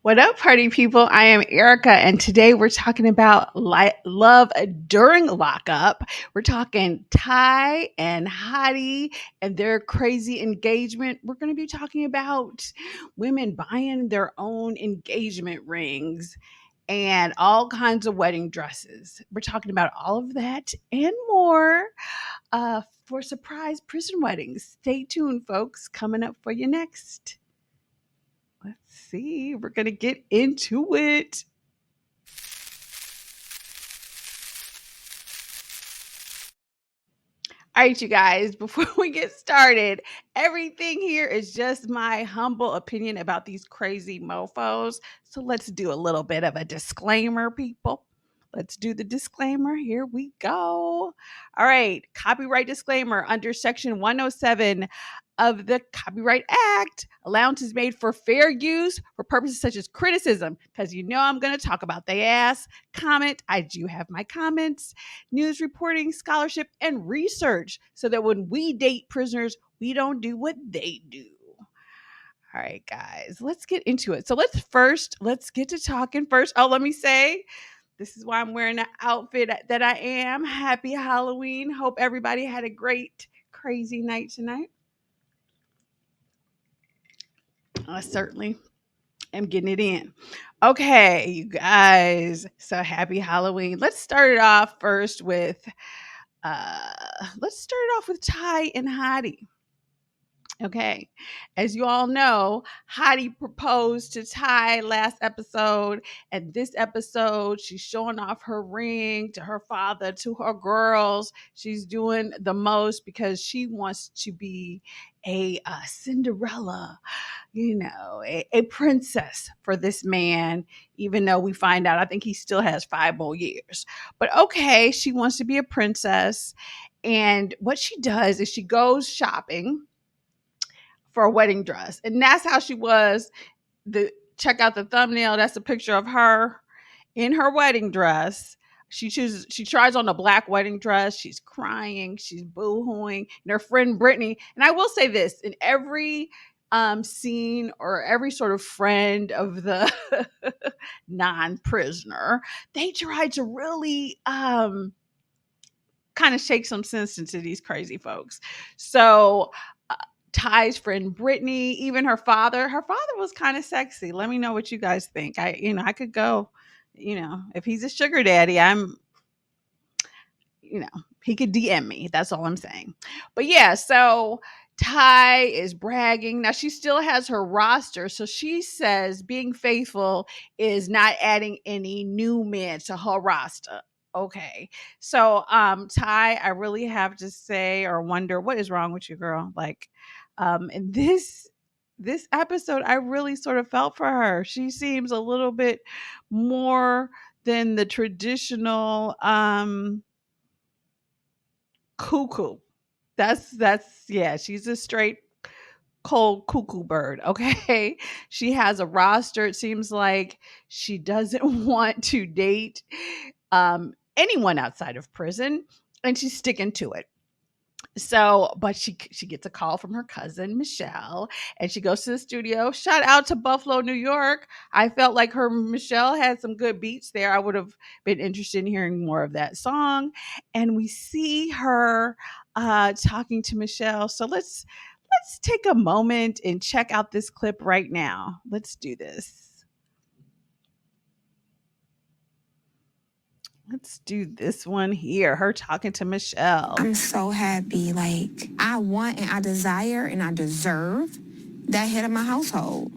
What up, party people? I am Erika, and today we're talking about love during lockup. We're talking Ty and Hottie and their crazy engagement. We're going to be talking about women buying their own engagement rings and all kinds of wedding dresses. We're talking about all of that and more for surprise prison weddings. Stay tuned, folks. Coming up for you next. Let's see. We're going to get into it. All right, you guys, before we get started, everything here is just my humble opinion about these crazy mofos. So let's do a little bit of a disclaimer, people. Let's do the disclaimer. Here we go. All right, copyright disclaimer under section 107 of the Copyright Act. Allowance is made for fair use for purposes such as criticism, because you know I'm going to talk about they ass, comment. I do have my comments, news reporting, scholarship, and research, so that when we date prisoners, we don't do what they do. All right, guys, let's get into it. So let's get to talking first. Oh, let me say, this is why I'm wearing the outfit that I am. Happy Halloween. Hope everybody had a great, crazy night tonight. I certainly am getting it in. Okay, you guys. So happy Halloween. Let's start it off first with uh let's start it off with Ty and Hottie. Okay. As you all know, Hottie proposed to Ty last episode. And this episode, she's showing off her ring to her father, to her girls. She's doing the most because she wants to be a Cinderella, a princess for this man, even though we find out, I think he still has 5 more years. But okay, she wants to be a princess. And what she does is she goes shopping for a wedding dress. And that's how she was. The Check out the thumbnail. That's a picture of her in her wedding dress. She tries on a black wedding dress. She's crying, she's boo-hooing, and her friend Brittany. And I will say this, in every scene or every sort of friend of the non-prisoner, they try to really kind of shake some sense into these crazy folks. So Ty's friend Brittany, even her father. Her father was kind of sexy. Let me know what you guys think. I could go, if he's a sugar daddy, you know, he could DM me. That's all I'm saying. But yeah, so Ty is bragging. Now she still has her roster. So she says being faithful is not adding any new men to her roster. Okay. So Ty, I really have to say or wonder what is wrong with you, girl? Like in this episode, I really sort of felt for her. She seems a little bit more than the traditional cuckoo. That's yeah, she's a straight cold cuckoo bird, okay? She has a roster. It seems like she doesn't want to date anyone outside of prison, and she's sticking to it. So, but she gets a call from her cousin Michelle, and she goes to the studio. Shout out to Buffalo, New York. I felt like her Michelle had some good beats there. I would have been interested in hearing more of that song. And we see her talking to Michelle. So let's take a moment and check out this clip right now. Let's do this. Let's do this one here. Her talking to Michelle. I'm so happy. Like, I want and I desire and I deserve that head of my household.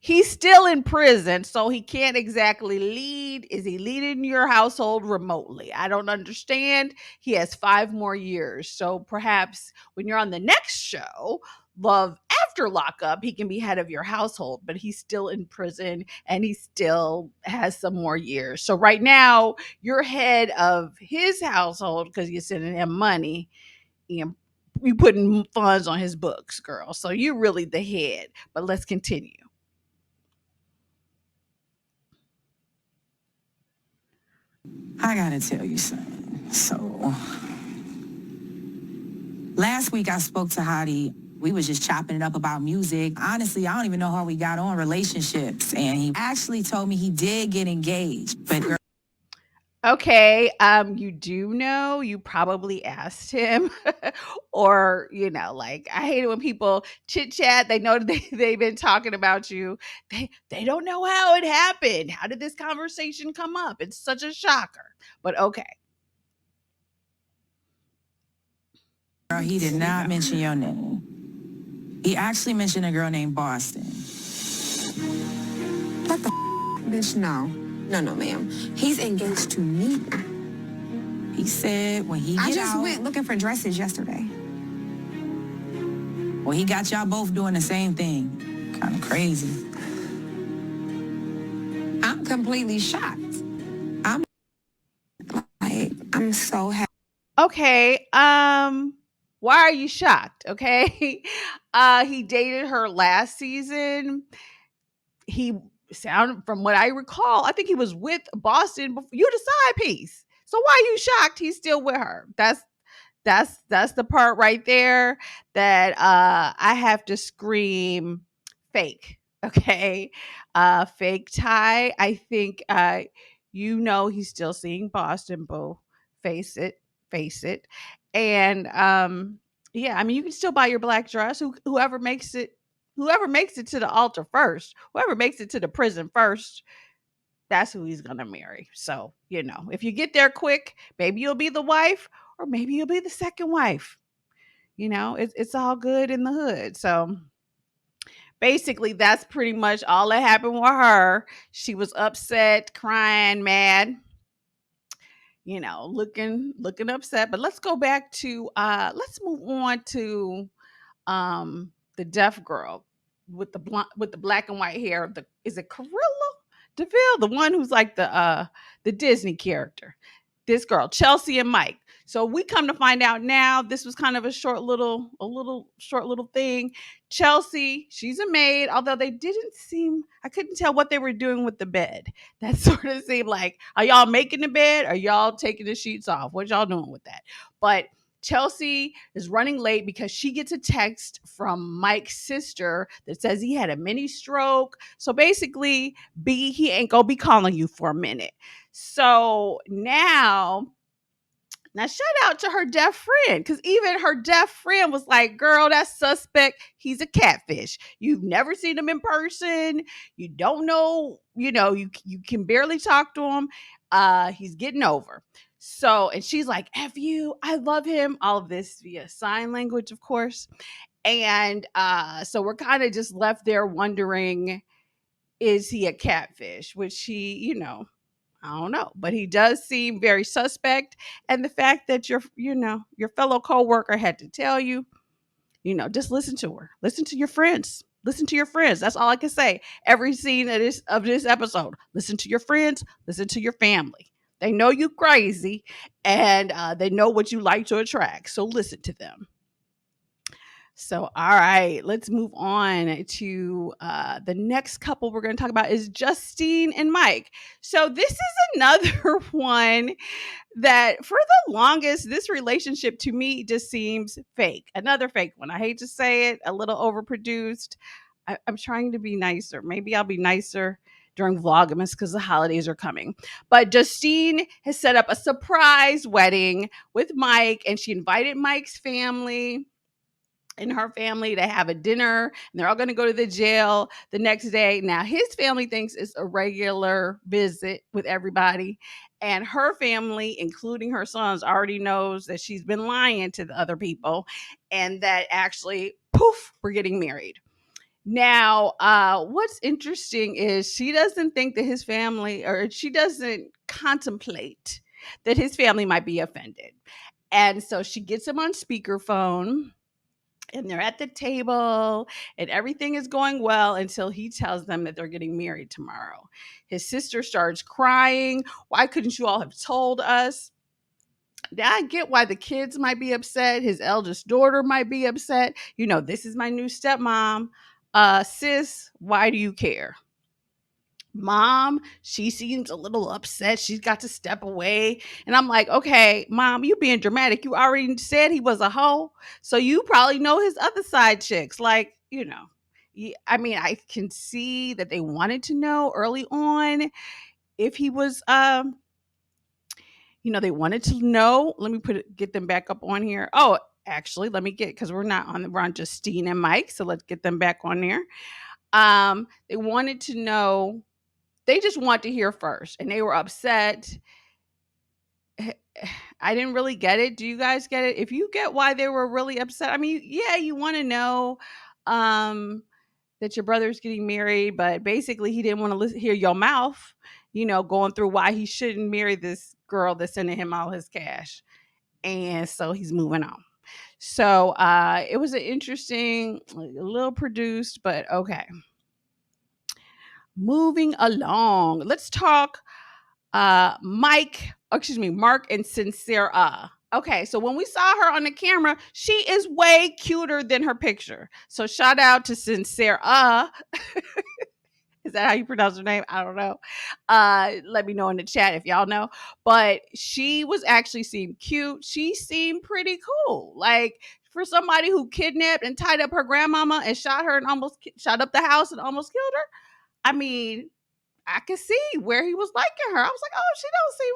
He's still in prison, so he can't exactly lead. Is he leading your household remotely? I don't understand. He has 5 more years. So perhaps when you're on the next show, Love After Lockup, he can be head of your household, but he's still in prison and he still has some more years. So right now, you're head of his household because you're sending him money and you putting funds on his books, girl. So you're really the head. But let's continue. I gotta tell you something. So, last week I spoke to Hottie We was just chopping it up about music. Honestly, I don't even know how we got on relationships. And he actually told me he did get engaged. But Okay, you do know, you probably asked him or, like I hate it when people chit chat, they know that they've been talking about you. They don't know how it happened. How did this conversation come up? It's such a shocker. But okay. girl, he did not mention your name. He actually mentioned a girl named Boston. What the bitch? No. No, no, ma'am. He's engaged to me. He said when he get out. I just went looking for dresses yesterday. Well, he got y'all both doing the same thing. Kind of crazy. I'm completely shocked. I'm I'm so happy. Okay, why are you shocked? Okay. He dated her last season. He sound from what I recall, I think he was with Boston before you the side piece. So why are you shocked he's still with her? That's the part right there that I have to scream fake. Okay. Fake tie. I think he's still seeing Boston, boo. Face it. Face it. And yeah, I mean you can still buy your black dress. Whoever makes it to the altar first, whoever makes it to the prison first, that's who he's gonna marry. So, if you get there quick, maybe you'll be the wife, or maybe you'll be the second wife. It's all good in the hood. So basically, that's pretty much all that happened with her. She was upset, crying, mad, looking upset. But let's go back to let's move on to the deaf girl with with the black and white hair. Is it Carilla DeVille, the one who's like the Disney character? This girl, Chelsey and Mike. So we come to find out now, this was kind of a short little thing. Chelsey, she's a maid, although they didn't seem, I couldn't tell what they were doing with the bed. That sort of seemed like, are y'all making the bed? Are y'all taking the sheets off? What y'all doing with that? But Chelsey is running late because she gets a text from Mike's sister that says he had a mini stroke. So basically, he ain't gonna be calling you for a minute. So now shout out to her deaf friend, because even her deaf friend was like, girl, that's suspect. He's a catfish. You've never seen him in person. You don't know, you can barely talk to him. He's getting over. So, and she's like, F you, I love him. All of this via sign language, of course. And so we're kind of just left there wondering, is he a catfish? Which I don't know, but he does seem very suspect. And the fact that your fellow coworker had to tell you, just listen to her, listen to your friends, listen to your friends. That's all I can say. Every scene of this episode, listen to your friends, listen to your family. They know you crazy, and they know what you like to attract. So listen to them. So, all right, let's move on to the next couple we're going to talk about is Justine and Mike. So, this is another one that for the longest, this relationship to me just seems fake. Another fake one. I hate to say it, a little overproduced. I'm trying to be nicer. Maybe I'll be nicer during Vlogmas because the holidays are coming. But Justine has set up a surprise wedding with Mike, and she invited Mike's family and her family to have a dinner, and they're all going to go to the jail the next day. Now his family thinks it's a regular visit with everybody, and her family, including her sons, already knows that she's been lying to the other people, and that actually, poof, we're getting married. Now, what's interesting is she doesn't think that his family, or she doesn't contemplate that his family might be offended, and so she gets him on speakerphone, and they're at the table and everything is going well until he tells them that they're getting married tomorrow. His sister starts crying. Why couldn't you all have told us? Now I get why the kids might be upset. His eldest daughter might be upset. This is my new stepmom. Sis, why do you care? Mom, she seems a little upset. She's got to step away. And I'm like, okay, mom, you being dramatic. You already said he was a hoe. So you probably know his other side chicks. Like, I mean, I can see that they wanted to know early on if he was they wanted to know. Let me get them back up on here. Oh, actually, let me get because we're on Justine and Mike. So let's get them back on there. They wanted to know, they just want to hear first, and they were upset. I didn't really get it. Do you guys get it? If you get why they were really upset, I mean, yeah, you want to know um that your brother's getting married, but basically he didn't want to hear your mouth, going through why he shouldn't marry this girl that's sending him all his cash. And so he's moving on. So it was an interesting, like, a little produced, but okay. Moving along. Let's talk Mark and Sincera. Okay, so when we saw her on the camera, she is way cuter than her picture. So shout out to Sincera. Is that how you pronounce her name? I don't know. Let me know in the chat if y'all know. But she was actually seemed cute. She seemed pretty cool. Like, for somebody who kidnapped and tied up her grandmama and shot her and almost shot up the house and almost killed her. I mean, I could see where he was liking her. I was like, oh, she don't seem,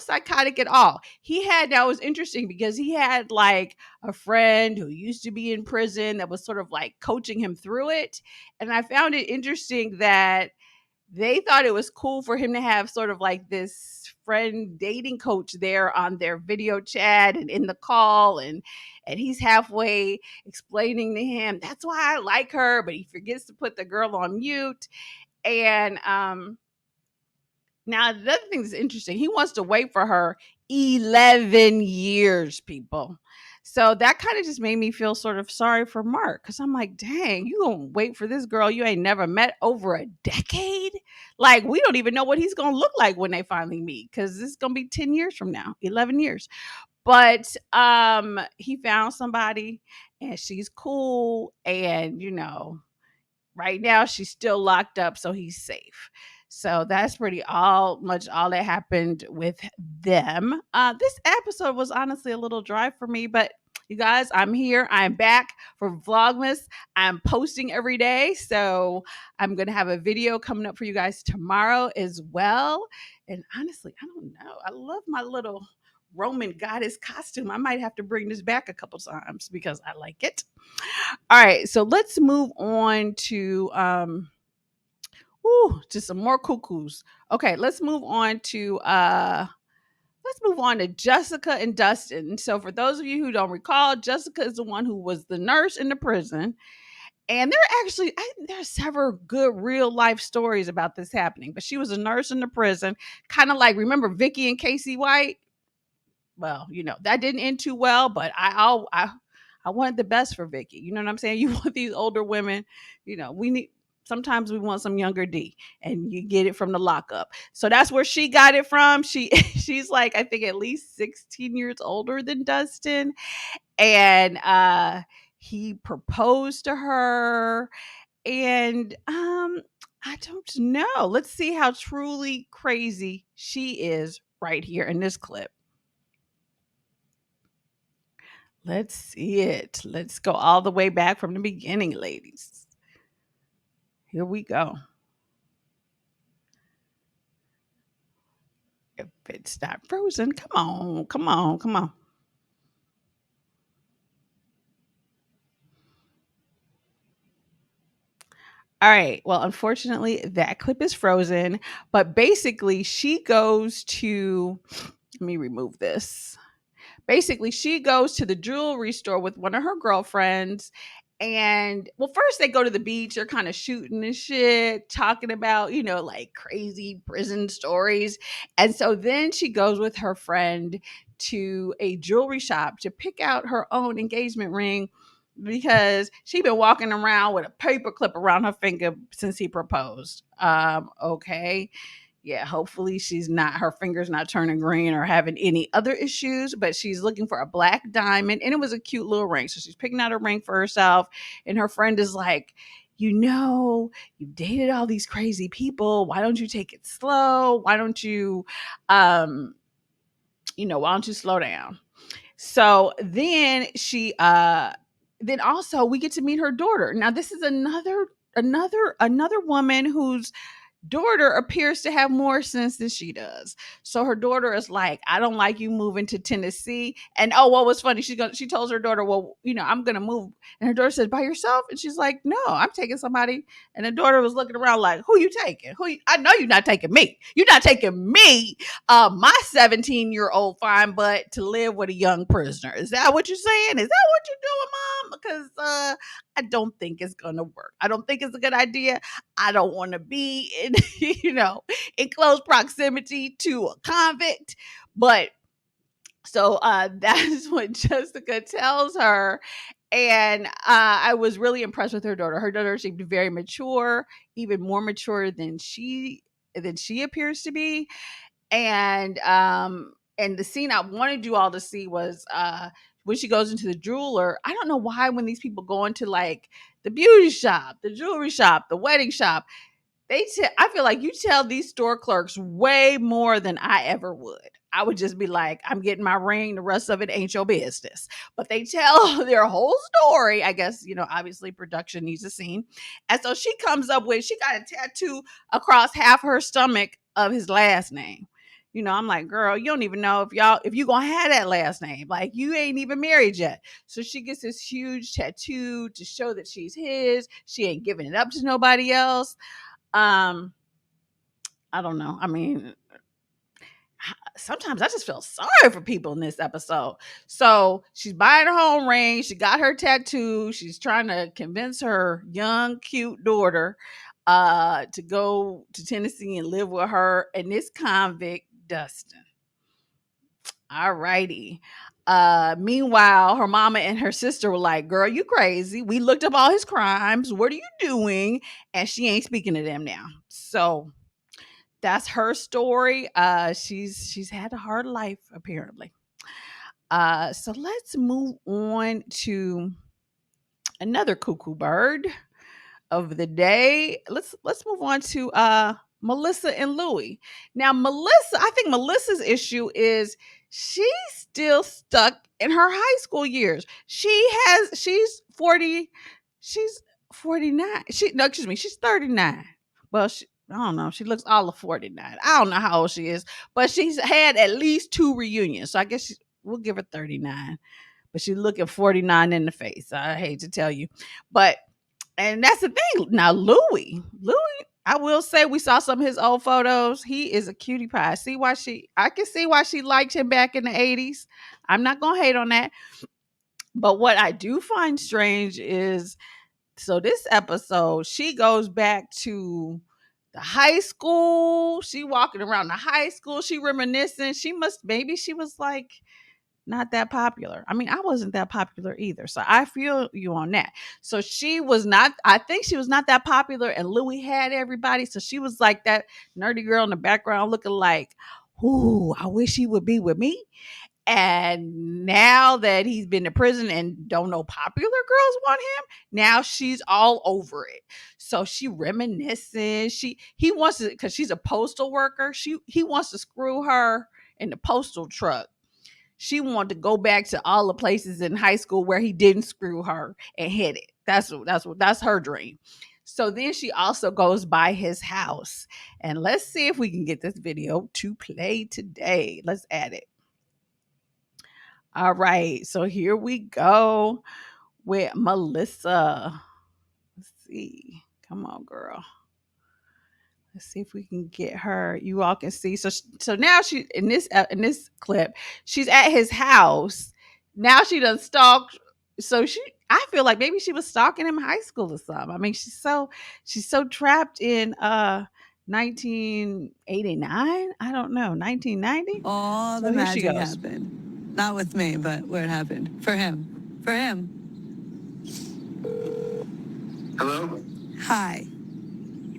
psychotic at all. That was interesting because he had like a friend who used to be in prison that was sort of like coaching him through it. And I found it interesting that they thought it was cool for him to have sort of like this friend dating coach there on their video chat and in the call, and he's halfway explaining to him, that's why I like her, but he forgets to put the girl on mute. And now the other thing that's interesting, he wants to wait for her 11 years, people. So that kind of just made me feel sort of sorry for Mark, because I'm like, dang, you gonna wait for this girl you ain't never met over a decade? Like, we don't even know what he's gonna look like when they finally meet, because this is gonna be 10 years from now, 11 years. But he found somebody, and she's cool, and right now she's still locked up, so he's safe. So that's pretty much all that happened with them. This episode was honestly a little dry for me, but you guys, I'm here. I'm back for Vlogmas. I'm posting every day, so I'm gonna have a video coming up for you guys tomorrow as well. And honestly, I don't know. I love my little Roman goddess costume. I might have to bring this back a couple times because I like it. All right, so let's move on to to some more cuckoos. Okay, let's move on to Jessica and Dustin. So for those of you who don't recall, Jessica is the one who was the nurse in the prison. And there's several good real life stories about this happening. But she was a nurse in the prison, kind of like, remember Vicky and Casey White? Well, that didn't end too well, but I wanted the best for Vicky. You know what I'm saying? You want these older women, we need, sometimes we want some younger D, and you get it from the Lockup. So that's where she got it from. She's like, I think at least 16 years older than Dustin. And he proposed to her, and I don't know. Let's see how truly crazy she is right here in this clip. Let's see it. Let's go all the way back from the beginning, ladies. Here we go. If it's not frozen, come on, come on, come on. All right. Well, unfortunately, that clip is frozen. But basically, she goes to, let me remove this. Basically, she goes to the jewelry store with one of her girlfriends. And well, first they go to the beach. They're kind of shooting and shit, talking about, like crazy prison stories. And so then she goes with her friend to a jewelry shop to pick out her own engagement ring, because she'd been walking around with a paper clip around her finger since he proposed. Okay. Yeah, hopefully her finger's not turning green or having any other issues, but she's looking for a black diamond, and it was a cute little ring. So she's picking out a ring for herself, and her friend is like, you dated all these crazy people. Why don't you take it slow? Why don't you, um, why don't you slow down? So then also we get to meet her daughter. Now this is another woman who's daughter appears to have more sense than she does. So her daughter is like, I don't like you moving to Tennessee. And oh, what was funny? She tells her daughter, well, I'm gonna move. And her daughter says, by yourself? And she's like, no, I'm taking somebody. And the daughter was looking around like, who you taking? I know you're not taking me. You're not taking me, my 17-year-old fine butt to live with a young prisoner. Is that what you're saying? Is that what you're doing, mom? Because I don't think it's gonna work. I don't think it's a good idea. I don't want to be in, in close proximity to a convict. But so that's what Jessica tells her. And I was really impressed with her daughter. Her daughter seemed very mature, even more mature than she appears to be. And the scene I wanted you all to see was when she goes into the jeweler. I don't know why when these people go into like the beauty shop, the jewelry shop, the wedding shop, I feel like you tell these store clerks way more than I ever would. I would just be like, I'm getting my ring. The rest of it ain't your business. But they tell their whole story. I guess, obviously production needs a scene. And so she comes up with, she got a tattoo across half her stomach of his last name. I'm like, girl, you don't even know if you gonna have that last name. Like, you ain't even married yet. So she gets this huge tattoo to show that she's his. She ain't giving it up to nobody else. um I don't know. I mean, sometimes I just feel sorry for people in this episode. So she's buying her home ring. She got her tattoo. She's trying to convince her young, cute daughter to go to Tennessee and live with her and this convict, Dustin. All righty. Meanwhile, her mama and her sister were like, girl, you crazy. We looked up all his crimes. What are you doing? And she ain't speaking to them now. So that's her story. She's had a hard life apparently. So let's move on to another cuckoo bird of the day. Let's move on to Melissa and Louie. Now, I think Melissa's issue is she's still stuck in her high school years. She's 40, she's 49. She's 39. Well, I don't know. She looks all of 49. I don't know how old she is, but she's had at least 2 reunions. So I guess we'll give her 39. But she's looking 49 in the face. I hate to tell you. But and that's the thing. Now, Louie, I will say we saw some of his old photos. He is a cutie pie. I can see why she liked him back in the 80s. I'm not gonna hate on that. But what I do find strange is, so this episode, she goes back to the high school. She walking around the high school. She reminiscing. Maybe she was like not that popular. I mean, I wasn't that popular either. So I feel you on that. So I think she was not that popular and Louie had everybody. So she was like that nerdy girl in the background looking like, ooh, I wish he would be with me. And now that he's been to prison and don't know popular girls want him, now she's all over it. So she reminiscing. He wants to, because she's a postal worker. He wants to screw her in the postal truck. She wanted to go back to all the places in high school where he didn't screw her and hit it. That's her dream. So then she also goes by his house. And let's see if we can get this video to play today. Let's add it. All right. So here we go with Melissa. Let's see. Come on, girl. Let's see if we can get her. You all can see. So now she in this clip, she's at his house. Now she done stalked. I feel like maybe she was stalking him in high school or something. I mean, she's so trapped in 1989. I don't know, 1990. All the magic happened. Not with me, but where it happened. For him. For him. Hello? Hi.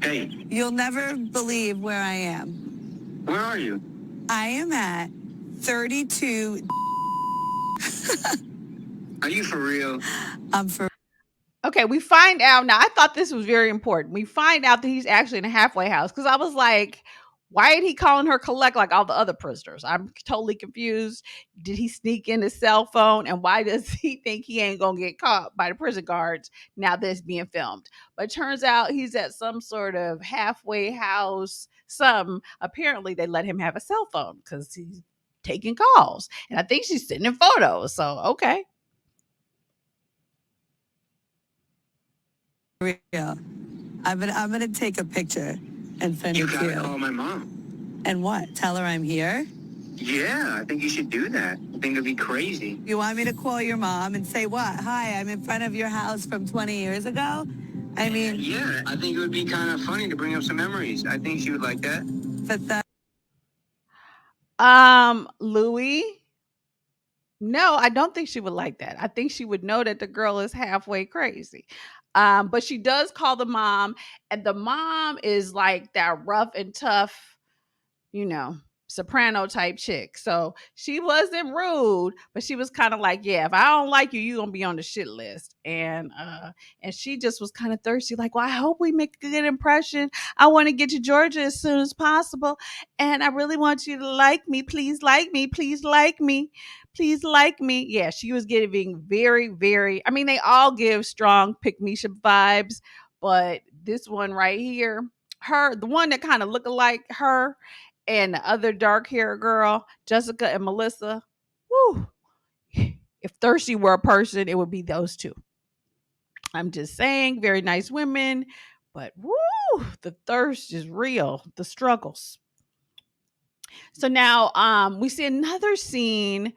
Hey, You'll never believe where I am. where are you? I am at 32. Are you for real? I'm for Okay, we find out now. I thought this was very important. We find out that he's actually in a halfway house because I was like, why ain't he calling her collect like all the other prisoners? I'm totally confused. Did he sneak in his cell phone? And why does he think he ain't gonna get caught by the prison guards now that it's being filmed? But it turns out he's at some sort of halfway house. Apparently they let him have a cell phone because he's taking calls. And I think she's sending photos. So okay. Real. I'm gonna take a picture and send You it to gotta you. call my mom. And what? Tell her I'm here? Yeah, I think you should do that. I think it'd be crazy. You want me to call your mom and say what? Hi, I'm in front of your house from 20 years ago? I mean... Yeah, I think it would be kind of funny to bring up some memories. I think she would like that. Louie? No, I don't think she would like that. I think she would know that the girl is halfway crazy. But she does call the mom, and the mom is like that rough and tough, you know, soprano type chick. So she wasn't rude, but she was kind of like, yeah, if I don't like you, you're gonna be on the shit list. And she just was kind of thirsty, like, well, I hope we make a good impression. I want to get to Georgia as soon as possible. And I really want you to like me. Please like me. Please like me. Please like me. Yeah, she was giving very, very, I mean, they all give strong pick me vibes, but this one right here, the one that kind of looked like her, and the other dark haired girl, Jessica and Melissa. Woo. If thirsty were a person, it would be those two. I'm just saying, very nice women, but woo, the thirst is real, the struggles. So now we see another scene.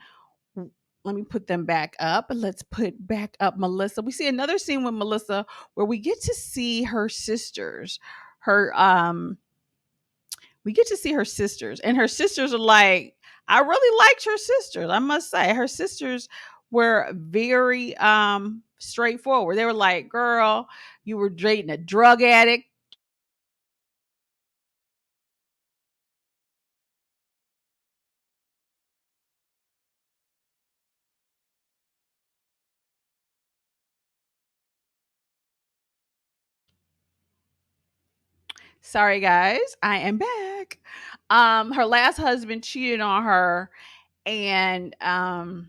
Let me put them back up. Let's put back up Melissa. We see another scene with Melissa where we get to see her sisters. We get to see her sisters, and her sisters are like, I really liked her sisters. I must say, her sisters were very straightforward. They were like, girl, you were dating a drug addict. Sorry guys, I am back. Her last husband cheated on her, and and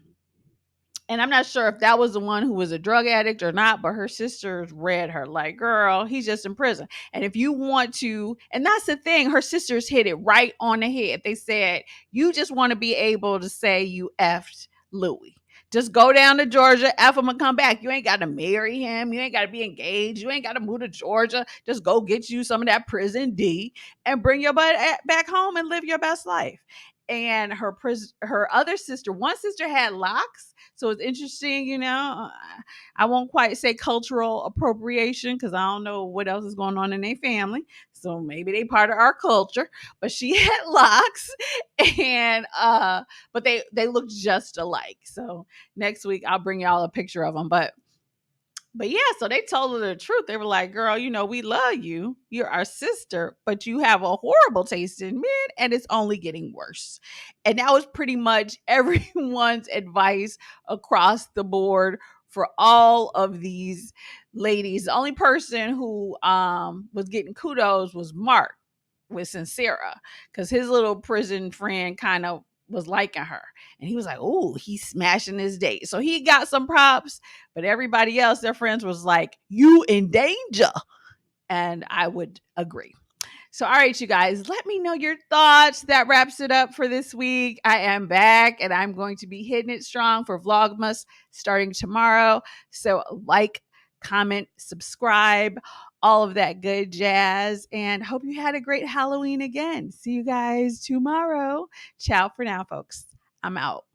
I'm not sure if that was the one who was a drug addict or not, but her sisters read her like, girl, he's just in prison. And if you want to, and that's the thing, her sisters hit it right on the head. They said, you just want to be able to say you effed Louie. Just go down to Georgia, F him and come back. You ain't got to marry him. You ain't got to be engaged. You ain't got to move to Georgia. Just go get you some of that prison D and bring your butt back home and live your best life. And her other sister, one sister had locks. So it's interesting, I won't quite say cultural appropriation because I don't know what else is going on in their family. So maybe they part of our culture, but she had locks, and but they look just alike. So next week I'll bring y'all a picture of them. But yeah, so they told her the truth. They were like, girl, we love you. You're our sister, but you have a horrible taste in men and it's only getting worse. And that was pretty much everyone's advice across the board for all of these ladies. The only person who was getting kudos was Mark with Sincera, because his little prison friend kind of was liking her, and he was like, oh, he's smashing his date, so he got some props. But everybody else, their friends, was like, you in danger. And I would agree. So, all right, you guys, let me know your thoughts. That wraps it up for this week. I am back, and I'm going to be hitting it strong for Vlogmas starting tomorrow. So like, comment, subscribe, all of that good jazz. And hope you had a great Halloween again. See you guys tomorrow. Ciao for now, folks. I'm out.